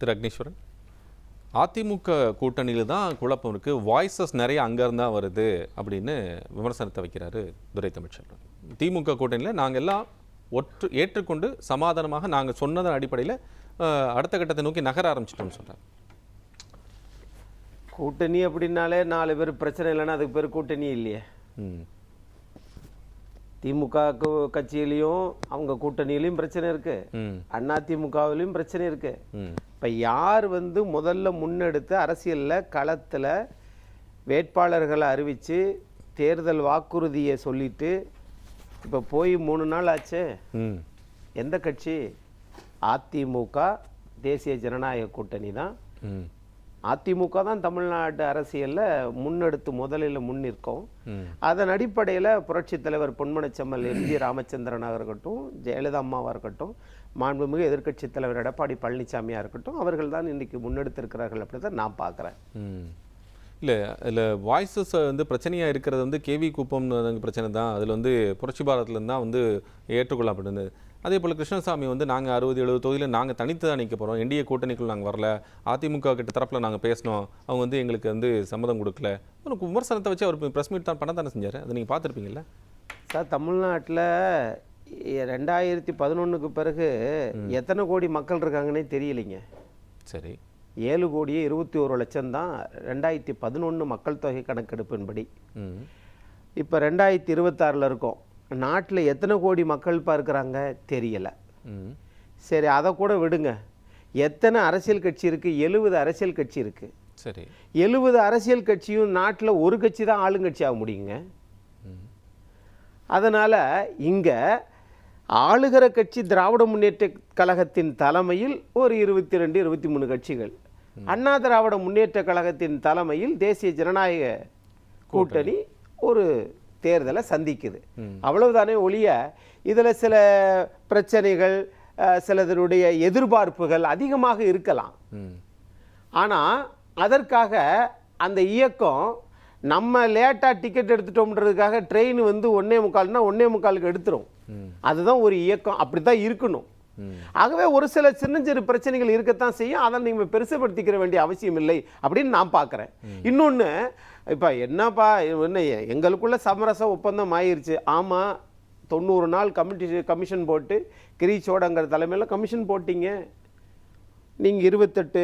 திரு அக்னீஸ்வரன், அதிமுக கூட்டணியில் தான் குழப்பம் இருக்குது, வாய்ஸஸ் நிறைய அங்கேருந்து தான் வருது அப்படின்னு விமர்சனத்தை வைக்கிறாரு துரை தமிழ்ச்செல்வன். திமுக கூட்டணியில் நாங்கள் எல்லாம் ஏற்றுக்கொண்டு சமாதானமாக நாங்கள் சொன்னதன் அடிப்படையில் அடுத்த கட்டத்தை நோக்கி நகர ஆரம்பிச்சிட்டோம்னு சொல்கிறார். கூட்டணி அப்படின்னாலே 4 பேர் பிரச்சனை இல்லைன்னா அதுக்கு பேர் கூட்டணி இல்லையே. திமுக கட்சியிலையும் அவங்க கூட்டணியிலையும் பிரச்சனை இருக்கு, அதிமுகவிலையும் பிரச்சனை இருக்கு. இப்ப யார் முதல்ல முன்னெடுத்து அரசியல்ல களத்துல வேட்பாளர்களை அறிவிச்சு தேர்தல் வாக்குறுதியை சொல்லிட்டு இப்ப போய் 3 நாள் ஆச்சு. எந்த கட்சி? அதிமுக, தேசிய ஜனநாயக கூட்டணி தான். அதிமுக தான் தமிழ்நாட்டு அரசியல்ல முன்னெடுத்து முதலில் முன்னிற்கும். அதன் அடிப்படையில் புரட்சி தலைவர் பொன்மனச்செம்மல் எம்.ஜி. ராமச்சந்திரனாக இருக்கட்டும், ஜெயலலிதா அம்மாவாக இருக்கட்டும், மாண்புமிகு எதிர்க்கட்சி தலைவர் எடப்பாடி பழனிசாமியாக இருக்கட்டும், அவர்கள் தான் இன்னைக்கு முன்னெடுத்திருக்கிறார்கள் அப்படி தான் நான் பார்க்குறேன். இல்லை வாய்ஸஸ் பிரச்சனையாக இருக்கிறது கேவி குப்பம் பிரச்சனை தான். அதில் புரட்சி பாரத்லேருந்து தான் ஏற்றுக்கொள்ளப்படுது. அதே போல் கிருஷ்ணசாமி நாங்கள் 60-70 தொகுதியில் நாங்கள் தனித்து தான் நிற்க போகிறோம், என்டிஏ கூட்டணிக்குள் நாங்கள் வரல, அதிமுக கிட்ட தரப்பில் நாங்கள் பேசினோம், அவங்க எங்களுக்கு சம்மதம் கொடுக்கல, ஒரு விமர்சனத்தை வச்சு அவர் ப்ரெஸ் மீட் தான் பண்ண தானே செஞ்சார். அதை நீங்கள் பார்த்துருப்பீங்களா சார்? தமிழ்நாட்டில் 2011க்கு பிறகு எத்தனை கோடி மக்கள் இருக்காங்கன்னே தெரியலைங்க. சரி, 7,21,00,000 தான் 2011 மக்கள் தொகை கணக்கெடுப்பின்படி. இப்போ 2026 இருக்கோம். நாட்டில் எத்தனை கோடி மக்கள் பார்க்குறாங்க தெரியல. சரி, அதை கூட விடுங்க. எத்தனை அரசியல் கட்சி இருக்குது? 70 அரசியல் கட்சி இருக்குது. சரி, 70 அரசியல் கட்சியும் நாட்டில் ஒரு கட்சி தான் ஆளுங்கட்சி ஆக முடியுங்க. அதனால் இங்கே ஆளுகிற கட்சி திராவிட முன்னேற்ற கழகத்தின் தலைமையில் ஒரு 22-23 கட்சிகள், அண்ணா திராவிட முன்னேற்ற கழகத்தின் தலைமையில் தேசிய ஜனநாயக கூட்டணி ஒரு தேர்தலை சந்திக்குது. அவ்வளவுதானே ஒழிய இதில் சில பிரச்சனைகள், சிலதனுடைய எதிர்பார்ப்புகள் அதிகமாக இருக்கலாம். ஆனால் அதற்காக அந்த இயக்கம் நம்ம லேட்டாக டிக்கெட் எடுத்துட்டோம்ன்றதுக்காக ட்ரெயின் 1:45னா 1:45க்கு எடுத்துரும். அதுதான் ஒரு இயக்கம், அப்படி தான் இருக்கணும். ஆகவே ஒரு சில சின்ன சிறு பிரச்சனைகள் இருக்கத்தான் செய்யும். அதை நீங்கள் பெருசுபடுத்திக்கிற வேண்டிய அவசியம் இல்லை அப்படின்னு நான் பார்க்குறேன். இன்னொன்று, இப்போ என்னப்பா என்ன எங்களுக்குள்ள சமரச ஒப்பந்தம் ஆயிடுச்சு. ஆமாம், 90 நாள் கமிஷன் போட்டு கிரீச்சோடங்கிற தலைமையில் கமிஷன் போட்டிங்க. நீங்கள் 28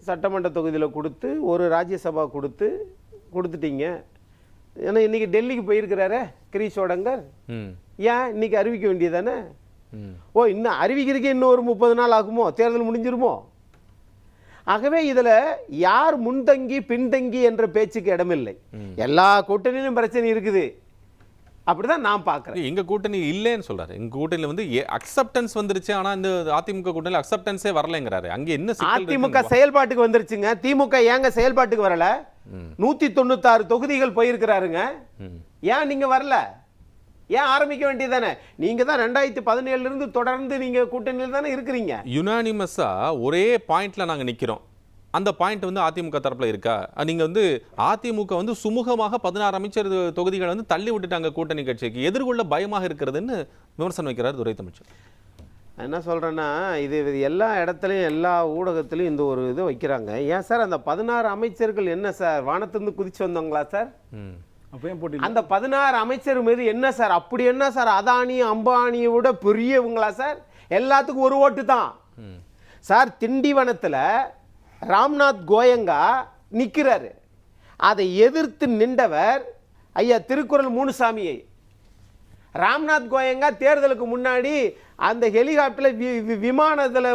சட்டமன்ற தொகுதியில் கொடுத்து ஒரு ராஜ்யசபா கொடுத்துட்டீங்க. ஏன்னா இன்னைக்கு டெல்லிக்கு போயிருக்கிறாரே கிரீச்சோடங்கர், ஏன் இன்னைக்கு அறிவிக்க வேண்டியதானே? இன்னும் அறிவிக்கிறதுக்கு இன்னும் ஒரு 30 நாள் ஆகுமோ? தேர்தல் முடிஞ்சிருமோ? ஆகவே இதில் யார் முன்தங்கி பின்தங்கி என்ற பேச்சுக்கு இடமில்லை. எல்லா கூட்டணியிலும் பிரச்சனை இருக்குது, அப்படிதான் நான் பார்க்குறேன். எங்கள் கூட்டணி இல்லைன்னு சொல்கிறாரு. எங்கள் கூட்டணியில் அக்செப்டன்ஸ் வந்துருச்சு, ஆனால் இந்த அதிமுக கூட்டணியில் அக்செப்டன்ஸே வரலைங்கிறாரு. அங்கே என்ன அதிமுக செயல்பாட்டுக்கு வந்துருச்சுங்க, திமுக ஏங்க செயல்பாட்டுக்கு வரல? 196 தொகுதிகள் போயிருக்கிறாருங்க, ஏன் நீங்க வரல? ஏன் ஆரம்பிக்க வேண்டியதானே? நீங்க தான் 2017 இருந்து தொடர்ந்து நீங்க கூட்டணியில் தானே இருக்கிறீங்க. யுனானிமஸா ஒரே பாயிண்ட்ல நாங்க நிக்கிறோம். அந்த பாயிண்ட் அதிமுக தரப்புல இருக்கா? நீங்க அதிமுக சுமூகமாக 16 அமைச்சர் தொகுதிகளை தள்ளி விட்டுட்டாங்க கூட்டணி கட்சிக்கு, எதிர்கொள்ள பயமாக இருக்கிறதுன்னு விமர்சனம் வைக்கிறார் துரை தமிழ்ச்செல்வன். என்ன சொல்றேன்னா, இது எல்லா இடத்துலையும் எல்லா ஊடகத்திலையும் இந்த ஒரு இது வைக்கிறாங்க. ஏன் சார் அந்த 16 அமைச்சர்கள் என்ன சார் வானத்திலிருந்து குதிச்சு வந்தவங்களா சார்? அந்த 16 அமைச்சர் மீது என்ன சார் அப்படி என்ன சார் அதானி அம்பானியை விட பெரியவங்களா சார்? எல்லாத்துக்கும் ஒரு ஓட்டு தான் சார். திண்டிவனத்தில் ராம்நாத் கோயங்கா நிற்கிறாரு, அதை எதிர்த்து நின்றவர் ஐயா திருக்குறள் மூணுசாமியை. ராம்நாத் கோயங்கா தேர்தலுக்கு முன்னாடி அந்த ஹெலிகாப்டரில் விமானத்தில்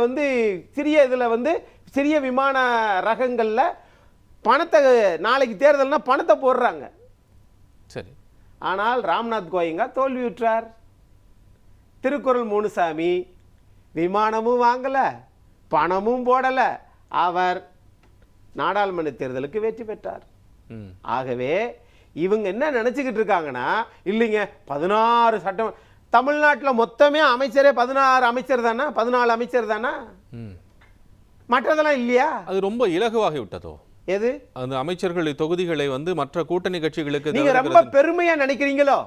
சிறிய இதில் சிறிய விமான ரகங்களில் பணத்தை, நாளைக்கு தேர்தல்னா பணத்தை போடுறாங்க. சரி, ஆனால் ராம்நாத் கோயங்கா தோல்வியுற்றார். திருக்குறள் மூணுசாமி விமானமும் வாங்கல, பணமும் போடல, அவர் நாடாளுமன்ற தேர்தலுக்கு வெற்றி பெற்றார். ஆகவே இவங்க என்ன நினைச்சுக்கிட்டு இருக்காங்கன்னா, இல்லைங்க 16 சட்டம் தமிழ்நாட்டில் மொத்தமே அமைச்சரே 16 அமைச்சர் தானா, 14 அமைச்சர் தானா, மற்றதெல்லாம் இல்லையா? அது ரொம்ப இலகுவாகி விட்டதோ? எது அந்த அமைச்சர்கள் தொகுதிகளை மற்ற கூட்டணி கட்சிகளுக்கு நீங்க ரொம்ப பெருமையா நினைக்கிறீங்களோ?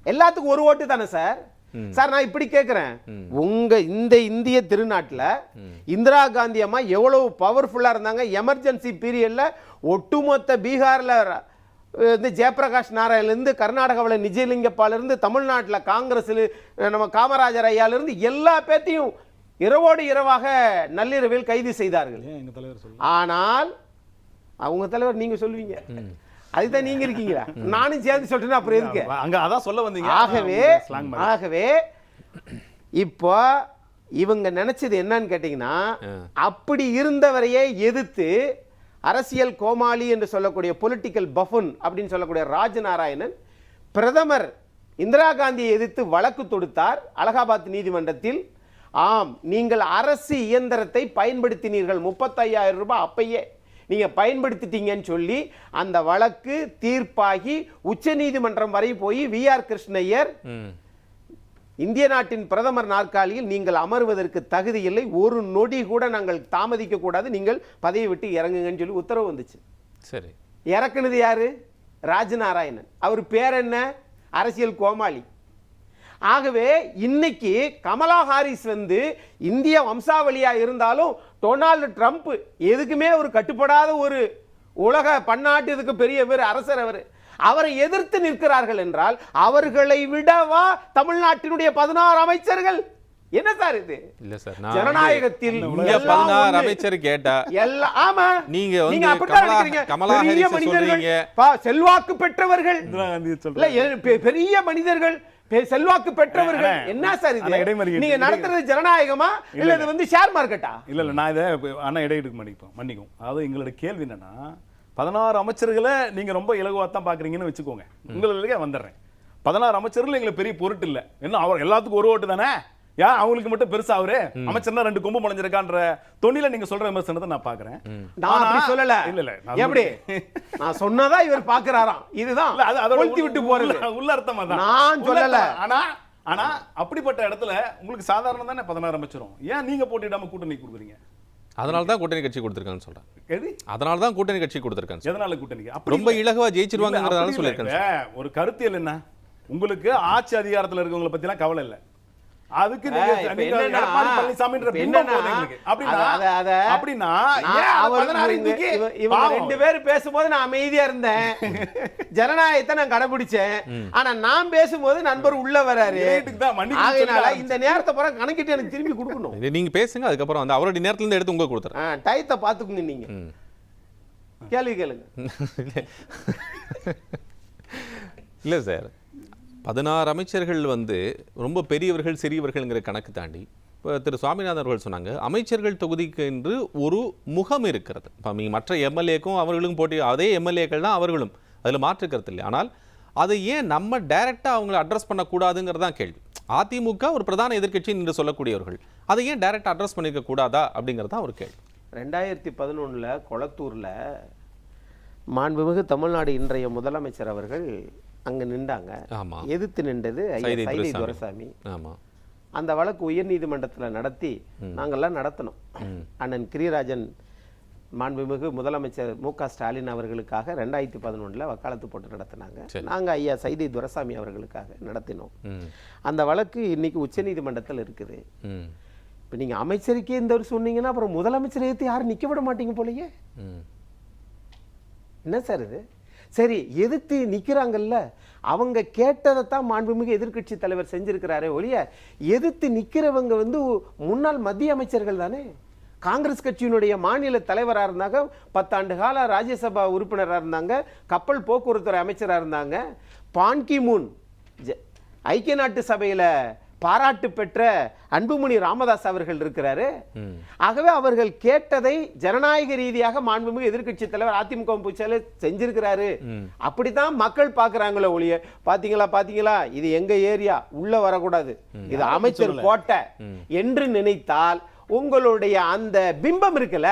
எல்லாத்துக்கும் ஒரு ஓட்டு தானே சார். சார் நான் இப்படி கேட்கிறேன், உங்க இந்த இந்திய திருநாட்டுல இந்திரா காந்தி அம்மா எவ்வளவு பவர்ஃபுல்லா இருந்தாங்க. எமர்ஜென்சி பீரியட்ல ஒட்டுமொத்த பீகார்ல வந்து ஜெயபிரகாஷ் நாராயணிலிருந்து கர்நாடகாவில் நிஜலிங்கப்பாலிருந்து தமிழ்நாட்டில் காங்கிரஸ் நம்ம காமராஜர் ஐயாலிருந்து எல்லா பேத்தையும் இரவோடு இரவாக நள்ளிரவில் கைது செய்தார்கள். ஆனால் அவங்க தலைவர் நீங்க சொல்லுவீங்க, அதுதான் நீங்க இருக்கீங்களா, நானும் சேர்ந்து சொல்றேன், அப்புறம் எதுக்கு அங்க அதான் சொல்ல வந்தீங்க. ஆகவே இப்போ இவங்க நினைச்சது என்னன்னு கேட்டீங்கன்னா, அப்படி இருந்தவரையே எதிர்த்து அரசியல் கோமாளி என்று சொல்லக்கூடிய பொலிட்டிக்கல் பஃபன் அப்படின்னு சொல்லக்கூடிய ராஜநாராயணன் பிரதமர் இந்திரா காந்தியை எதிர்த்து வழக்கு தொடுத்தார் அலகாபாத் நீதிமன்றத்தில். ஆம், நீங்கள் அரசு இயந்திரத்தை பயன்படுத்தினீர்கள், 35,000 ரூபாய் அப்பயே நீங்க பயன்படுத்திட்டீங்கன்னு சொல்லி அந்த வழக்கு தீர்ப்பாகி உச்ச நீதிமன்றம் வரை போய் வி.ஆர். கிருஷ்ணய்யர் இந்திய நாட்டின் பிரதமர் நாற்காலியில் நீங்கள் அமர்வதற்கு தகுதி இல்லை, ஒரு நொடி கூட நாங்கள் தாமதிக்க கூடாது, நீங்கள் பதவி விட்டு இறங்குங்கன்னு சொல்லி உத்தரவு வந்துச்சு. சரி, இறக்குனது யாரு? ராஜநாராயணன். அவர் பேர் என்ன? அரசியல் கோமாளி. ஆகவே இன்னைக்கு கமலா ஹாரிஸ் வந்து இந்திய வம்சாவளியா இருந்தாலும் டொனால்டு ட்ரம்ப் எதுக்குமே ஒரு கட்டுப்படாத ஒரு உலக பன்னாட்டு இதுக்கு பெரிய பேர் அரசர், அவரை எதிர்த்து நிற்கிறார்கள் என்றால் அவர்களை விடவா தமிழ்நாட்டினுடைய 16 அமைச்சர்கள்? என்ன சார் இது? இல்ல சார், ஜனநாயகத்தில் 16 அமைச்சர் கேட்டா எல்லாம் ஆமா, நீங்க வந்து கமலா ஹாரிஸ் சொல்றீங்க, செல்வாக்கு பெற்றவர்கள், பெரிய மனிதர்கள், செல்வாக்கு பெற்றவர்கள். என்ன சார் இது? நீங்க நடத்துறது ஜனநாயகமா இல்ல இது வந்து ஷேர் மார்க்கெட்டா? இல்ல நான் இதை அண்ணா இடையிடுக்கு மன்னிக்கும். அதாவது எங்களோட கேள்வி என்னன்னா, 16 அமைச்சர்களை நீங்க ரொம்ப இலகுவா தான் பாக்குறீங்கன்னு வச்சுக்கோங்க. உங்களுக்கு வந்துடுறேன், 16 அமைச்சர்கள் எங்களுக்கு பெரிய பொருட்டு இல்ல. என்ன அவர் எல்லாத்துக்கும் ஒரு ஓட்டு தானே, ஏன் அவங்களுக்கு மட்டும் பெருசா அவரு அமைச்சர்னா 2 கொம்பு முளைஞ்சிருக்கான்ற தொனில நீங்க சொல்ற விமர்சனத்தை நான் பாக்குறேன். நான் அப்படி சொல்லல. இல்ல எப்படி நான் சொன்னதா இவர் பாக்குறாராம், இதுதான் கொளுத்தி விட்டு போறது உள்ள அர்த்தமா தான் நான் சொல்லல. ஆனா அப்படிப்பட்ட இடத்துல உங்களுக்கு சாதாரண தானே 16 அமைச்சரும், ஏன் நீங்க போட்டிடாம கூட்டணி கொடுக்குறீங்க? அதனால தான் கூட்டணி கட்சி கொடுத்திருக்கான்னு சொல்றேன். அதனால தான் கூட்டணி கட்சி கொடுத்திருக்காங்க. எதனால கூட்டணி ரொம்ப இலகுவா ஜெயிச்சிருவாங்கங்கறதால சொல்லிருக்காங்க. ஒரு கருத்தியல் என்ன, உங்களுக்கு ஆட்சி அதிகாரத்துல இருக்கவங்கள பத்தி எல்லாம் கவலை இல்ல, அதுக்கு நீங்க எடப்பாடி பழனிசாமின்ற பிம்பம் போடுறீங்க உங்களுக்கு. அப்படினா இவங்க 2 பேரும் பேசும்போது நான் அமைதியா இருந்தேன், ஜனநாயகத்தை நான் கடைபிடிச்சேன். ஆனா நான் பேசும்போது நண்பர் உள்ள வராரு, அதனால இந்த நேரத்தை பூரா கணக்கிட்டு எனக்கு திரும்பி கொடுக்கணும். நீங்க பேசுங்க, அதுக்கு அப்புறம் அந்த அவருடைய நேரத்துல இருந்து எடுத்து உங்களுக்கு கொடுத்துறேன். டயத்தை பாத்துக்குங்க, நீங்க கேள்வி கேளுங்க. இல்ல சார், 16 அமைச்சர்கள் வந்து ரொம்ப பெரியவர்கள் சிறியவர்கள்ங்கிற கணக்கு தாண்டி இப்போ திரு சுவாமிநாதன் அவர்கள் சொன்னாங்க, அமைச்சர்கள் தொகுதிக்கு என்று ஒரு முகம் இருக்கிறது. இப்போ மற்ற எம்எல்ஏக்கும் அவர்களுக்கும் போட்டி, அதே எம்எல்ஏக்கள் தான் அவர்களும், அதில் மாற்றுக்கிறது இல்லை. ஆனால் அதை ஏன் நம்ம டைரெக்டாக அவங்களை அட்ரஸ் பண்ணக்கூடாதுங்கிறது தான் கேள்வி. அதிமுக ஒரு பிரதான எதிர்க்கட்சி என்று சொல்லக்கூடியவர்கள் அதை ஏன் டைரெக்டாக அட்ரஸ் பண்ணிக்க கூடாதா அப்படிங்கிறது தான் ஒரு கேள்வி. 2011 கொளத்தூரில் மாண்புமிகு தமிழ்நாடு இன்றைய முதலமைச்சர் அவர்கள் அங்க நின்றாங்க. எதிர்த்து நின்றது சைதை துரைசாமி. அந்த வழக்கு உயர் நீதிமன்றத்தில் நடத்தி நாங்கள்லாம் நடத்தணும். அண்ணன் கிரிராஜன் மாண்புமிகு முதலமைச்சர் மு.க. ஸ்டாலின் அவர்களுக்காக 2011 வக்காலத்து போட்டு நடத்தினாங்க. நாங்க ஐயா சைதை துரைசாமி அவர்களுக்காக நடத்தினோம். அந்த வழக்கு இன்னைக்கு உச்ச நீதிமன்றத்தில் இருக்குது. இப்போ நீங்க அமைச்சருக்கே இந்த ஒரு சொன்னீங்கன்னா அப்புறம் முதலமைச்சரை ஏற்றி யாரும் நிக்க விட மாட்டீங்க போலயே. என்ன சார் இது? சரி, எதிர்த்து நிற்கிறாங்கல்ல, அவங்க கேட்டதைத்தான் மாண்புமிகு எதிர்க்கட்சி தலைவர் செஞ்சிருக்கிறாரே ஒழிய, எதிர்த்து நிற்கிறவங்க வந்து முன்னாள் மத்திய அமைச்சர்கள் தானே. காங்கிரஸ் கட்சியினுடைய மாநில தலைவராக இருந்தாங்க, 10 ஆண்டு கால ராஜ்யசபா உறுப்பினராக இருந்தாங்க, கப்பல் போக்குவரத்துறை அமைச்சராக இருந்தாங்க. பான் கி மூன் ஐக்கிய நாட்டு சபையில் பாராட்டு பெற்ற அன்புமணி ராமதாஸ் அவர்கள் இருக்கிறாரு. ஆகவே அவர்கள் கேட்டதை ஜனநாயக ரீதியாக மாண்புமிகு எதிர்க்கட்சி தலைவர் அதிமுக பொதுச்செயலாளர் செஞ்சிருக்கிறாரு. அப்படித்தான் மக்கள் பாக்குறாங்களோ ஒழிய, பாத்தீங்களா இது எங்க ஏரியா, உள்ள வரக்கூடாது, இது அமைச்சர் கோட்டை என்று நினைத்தால் உங்களுடைய அந்த பிம்பம் இருக்குல்ல,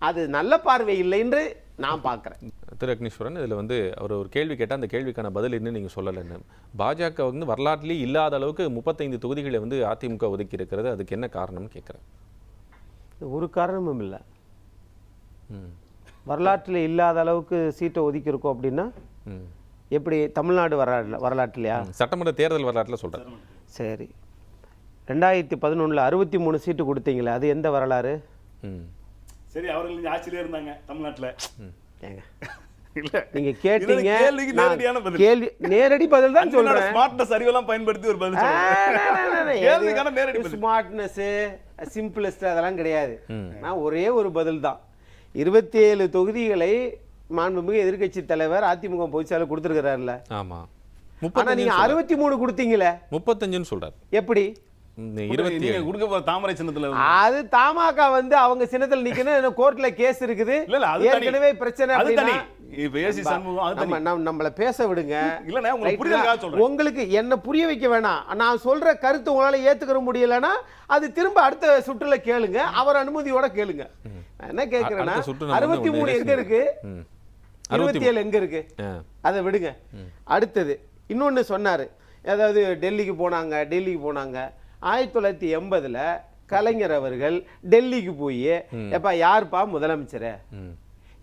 அது நல்ல பார்வை இல்லை என்று நான் பார்க்கிறேன். திரு அக்னீஸ்வரன், இதில் வந்து அவர் ஒரு கேள்வி கேட்டால் அந்த கேள்விக்கான பதில் என்ன நீங்கள் சொல்லலைன்னு. பாஜக வந்து வரலாற்றிலேயே இல்லாத அளவுக்கு 35 தொகுதிகளை வந்து அதிமுக ஒதுக்கி இருக்கிறது, அதுக்கு என்ன காரணம்னு கேட்குறேன். ஒரு காரணமும் இல்லை. வரலாற்றில் இல்லாத அளவுக்கு சீட்டை ஒதுக்கி இருக்கோம் அப்படின்னா எப்படி? தமிழ்நாடு வரலாற்றுலையா? சட்டமன்ற தேர்தல் வரலாற்றில் சொல்கிறேன். சரி, 2011 63 சீட்டு கொடுத்தீங்களே, அது எந்த வரலாறு? சரி, அவர்கள் இங்க ஆட்சியிலே இருந்தாங்க தமிழ்நாட்டுல. ஏங்க இல்ல, நீங்க கேட்டீங்க, கேள்விக்கு நேரடியான பதில். கேள்வி நேரடி பதில் தான் சொல்றேன். ஸ்மார்ட்னஸ் அறிவெல்லாம் பயன்படுத்தி ஒரு பதில் சொல்றேன். கேள்விக்கான நேரடி பதில். ஸ்மார்ட்னஸ், சிம்பிளஸ்ட் அதெல்லாம் கிடையாது. நான் ஒரே ஒரு பதில் தான். 27 தொகுதிகளை மாண்புமிகு எதிர்க்கட்சி தலைவர் அதிமுக பொதுச்செயலாளர் கொடுத்திருக்கிறார்ல. ஆமா. ஆனா நீங்க 63 கொடுத்தீங்களே, 35ன்னு சொல்றாரு. எப்படி? நீங்க கொடுக்க போற தாமரை சின்னத்துல அது தமாக வந்து அவங்க சின்னத்துல நிக்கணும், கோர்ட்ல கேஸ் இருக்குது. இல்ல, அது ஏற்கனவே பிரச்சனை. அது தனி. இப்ப ஏசி சண்முகம் அது தனி. நம்மள பேச விடுங்க. இல்லண்ணே, உங்களுக்கு புரியலக்கா சொல்றேன். உங்களுக்கு என்ன புரிய வைக்க வேணாம். நான் சொல்ற கருத்து உங்களால ஏத்துக்க முடியலன்னா அது திரும்ப அடுத்த சுற்றுல கேளுங்க, அவர் அனுமதியோட கேளுங்க. நான் என்ன கேக்குறேன்னா, 63 எங்க இருக்கு, 27 எங்க இருக்கு, அதை விடுங்க. அடுத்தது இன்னொன்னு சொன்னாரு, அதாவது டெல்லிக்கு போனாங்க. 1980 கலைஞர் அவர்கள் டெல்லிக்கு போய், எப்ப யாருப்பா முதலமைச்சர்,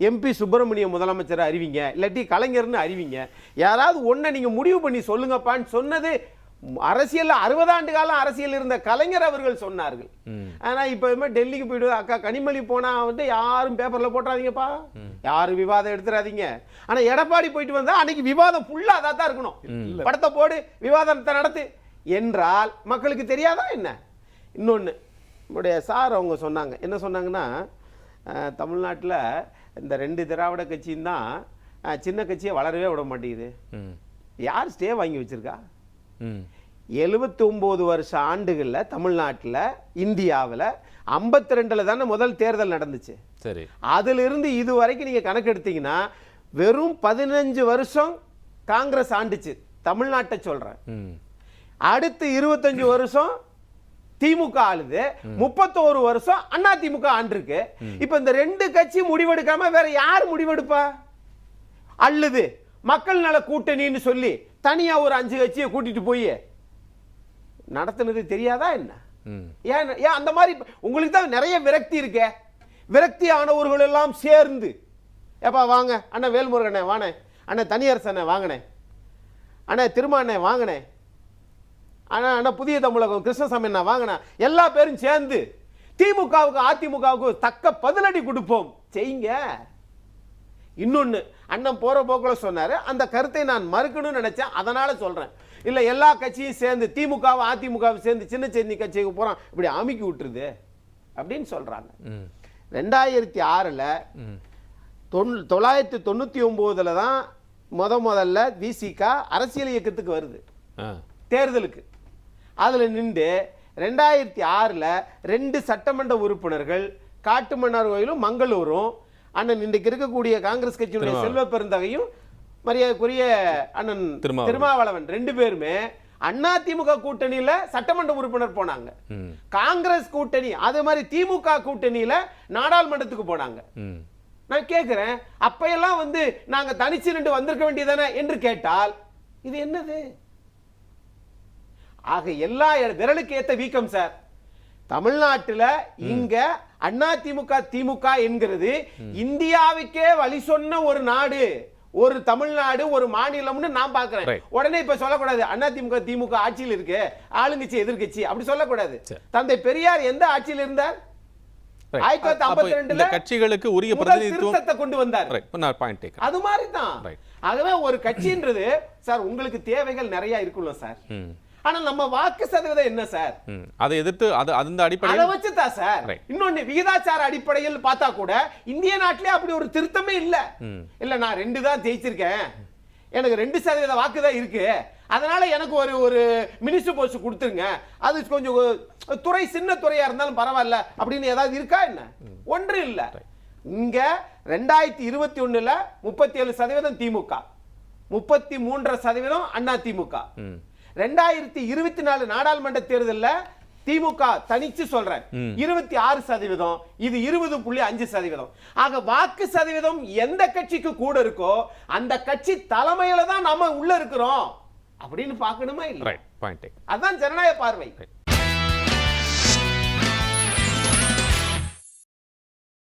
எம்பி சுப்பிரமணியம் முதலமைச்சர் அறிவிங்க, இல்லாட்டி கலைஞர்னு அறிவிங்க, யாராவது ஒன்றை நீங்க முடிவு பண்ணி சொல்லுங்கப்பான்னு சொன்னது அரசியல் 60 ஆண்டு காலம் அரசியல் இருந்த கலைஞர் அவர்கள் சொன்னார்கள். ஆனா இப்ப டெல்லிக்கு போயிட்டு அக்கா கனிமொழி போனா வந்து யாரும் பேப்பர்ல போட்டுறாதீங்கப்பா, யாரும் விவாதம் எடுத்துறாதீங்க. ஆனா எடப்பாடி போயிட்டு வந்தா அன்னைக்கு விவாதம் ஃபுல்லா அதான் தான் இருக்கணும், படத்தை போடு விவாதத்தை நடத்து என்றால் மக்களுக்கு தெரியாதா என்ன? இன்னொன்னு நம்முடைய சார் அவங்க சொன்னாங்க, என்ன சொன்னாங்கன்னா, தமிழ்நாட்டில் இந்த 2 திராவிட கட்சியும் தான் சின்ன கட்சியை வளரவே விட மாட்டேங்குது. யார் ஸ்டே வாங்கி வச்சிருக்கா? 79 வருஷ ஆண்டுகளில் தமிழ்நாட்டில் இந்தியாவில் 52 தானே முதல் தேர்தல் நடந்துச்சு. சரி, அதிலிருந்து இது வரைக்கும் நீங்க கணக்கு எடுத்தீங்கன்னா வெறும் 15 வருஷம் காங்கிரஸ் ஆண்டுச்சு தமிழ்நாட்டை சொல்றேன். அடுத்து 25 வருஷம் திமுக ஆளுது, 31 வருஷம் அண்ணா திமுக ஆண்டிருக்கு. இப்ப இந்த 2 கட்சி முடிவெடுக்காம வேற யார் முடிவெடுப்பா? அல்லது மக்கள் நல கூட்டணின்னு சொல்லி தனியா ஒரு 5 கட்சியை கூட்டிட்டு போய் நடத்துனது தெரியாதா என்ன? ஏன் அந்த மாதிரி உங்களுக்கு தான் நிறைய விரக்தி இருக்க. விரக்தி ஆனவர்கள் எல்லாம் சேர்ந்து, ஏப்பா வாங்க அண்ணா வேல்முருகனே வானே, அண்ணா தனியரசனே வாங்கினேன், அண்ணா திருமானே வாங்கினேன், அண்ணா புதிய தமிழகம் கிருஷ்ணசாமி நான் வாங்கினேன், எல்லா பேரும் சேர்ந்து திமுகவுக்கு அதிமுகவுக்கு தக்க பதிலடி கொடுப்போம் செய்யுங்க. இன்னொன்னு அண்ணன் போற போக்குல சொன்னாரு, அந்த கருத்தை நான் மறுக்கணும்னு நினைச்சேன், அதனால சொல்றேன். இல்ல எல்லா கட்சியும் சேர்ந்து திமுகவும் அதிமுகவும் சேர்ந்து சின்ன சின்ன கட்சிக்கு போறான், இப்படி அமுக்கி விட்டுருது அப்படின்னு சொல்றாங்க. 2006ல் 999 தான் முதல்ல விசிக அரசியல் இயக்கத்துக்கு வருது தேர்தலுக்கு. அதுல நின்று 2006ல் 2 சட்டமன்ற உறுப்பினர்கள் காட்டுமன்னார் கோயிலும் மங்களூரும், அண்ணன் இன்றைக்கு இருக்கக்கூடிய காங்கிரஸ் கட்சியுடைய செல்வ பெருந்தகையும் மரியாதைக்குரிய அண்ணன் திருமாவளவன் 2 பேருமே அண்ணா திமுக கூட்டணியில சட்டமன்ற உறுப்பினர் போனாங்க. காங்கிரஸ் கூட்டணி அதே மாதிரி திமுக கூட்டணியில நாடாளுமன்றத்துக்கு போனாங்க. நான் கேட்கிறேன், அப்பையெல்லாம் வந்து நாங்க தனிச்சு நின்று வந்திருக்க வேண்டியதானே என்று கேட்டால் இது என்னது? ஆக எல்லா விரலுக்கு ஏத்த வீக்கம் சார். தமிழ்நாட்டுல இங்க அண்ணா திமுக திமுக என்கிறது இந்தியாவுக்கே வழி சொன்ன ஒரு நாடு, ஒரு தமிழ்நாடு, ஒரு மாநிலம்னு நான் பாக்குறேன். உடனே இப்ப சொல்லக்கூடாது அண்ணா திமுக திமுக ஆட்சியில் இருக்கு, ஆளுங்கட்சி எதிர்கட்சி அப்படி சொல்லக்கூடாது. தந்தை பெரியார் எந்த ஆட்சியில் இருந்தார்? 1952 கட்சிகளுக்கு உரிய பிரதிநிதித்துவத்தை கொண்டு வந்தார். அது மாதிரி தான். ஆகவே ஒரு கட்சின்றது சார் உங்களுக்கு தேவைகள் நிறைய இருக்குல்ல சார், ஆனா நம்ம வாக்கு சதவீதம் என்ன சார்? அதை எதிர்த்து அந்த அடிப்படையில் அதை வச்சுதான் சார். இன்னொன்னு விகிதாச்சார அடிப்படையில் பார்த்தா கூட இந்திய நாட்டிலே அப்படி ஒரு திருத்தமே இல்ல. இல்ல நான் 2 தான் ஜெயிச்சிருக்கேன், எனக்கு 2% வாக்கு தான் இருக்கு, அதனால எனக்கு ஒரு மினிஸ்டர் போஸ்ட் கொடுத்துருங்க, அது கொஞ்சம் துறை சின்ன துறையா இருந்தாலும் பரவாயில்ல அப்படின்னு ஏதாவது இருக்கா என்ன? ஒன்று இல்ல. இங்க 2021ல் 37% திமுக, 33% அண்ணா திமுக. 2024 நாடாளுமன்ற தேர்தலில் திமுக தனிச்சு சொல்றேன் 26%, இது 20.5%. ஆக வாக்கு சதவீதம் எந்த கட்சிக்கு கூட இருக்கோ அந்த கட்சி தலைமையில தான் நாம உள்ள இருக்கிறோம் அப்படின்னு பார்க்கணுமா இல்ல? அதான் ஜனநாயக பார்வை.